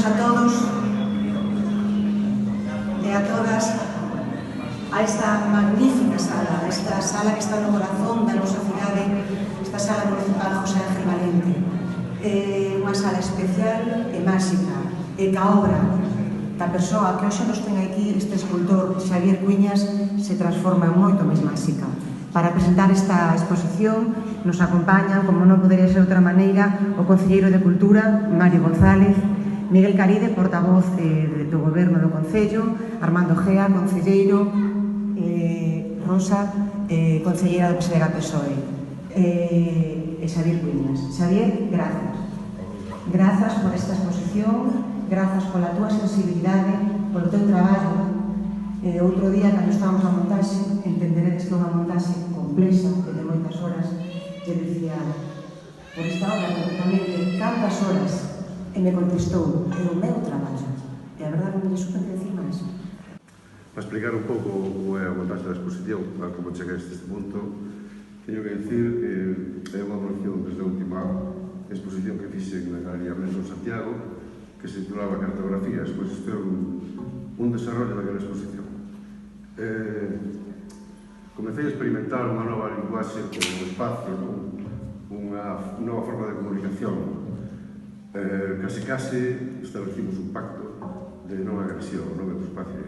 a todos e a todas a esta magnífica sala, a esta sala que está no corazón da nosa cidade, esta sala municipal José Ángel Valente. É unha sala especial e máxica, e ca obra da persoa que hoxe nos ten aquí, este escultor Xavier Cuiñas, se transforma en moito máis máxica. Para presentar esta exposición nos acompañan, como non podería ser de outra maneira, o Concelleiro de Cultura, Mario González, Miguel Caride, portavoz do Goberno do Concello, Armando Gea, Concelleiro, Rosa, Concelleira do PSOE, e Xavier Cuiñas. Xavier, grazas. Grazas por esta exposición, grazas pola túa sensibilidade, polo teu traballo. Outro día, cando estábamos a montaxe, entenderedes que é unha montaxe complexa, que de moitas horas, e dicía, por esta obra, concretamente, cantas horas? E me contestou, é o meu traballo. E a verdade non me supen que decir máis. Para explicar un pouco como é a montaxe da exposición, para como cheguei a este punto, teño que dicir que é unha evolución desde a última exposición que fixen na Galería Menson Santiago, que se titulaba Cartografías, pois isto é un desarrollo daquela exposición. Comecei a experimentar unha nova linguaxe con o espacio, unha nova forma de comunicación. Casi establecimos un pacto de non agresión, non é do espacio.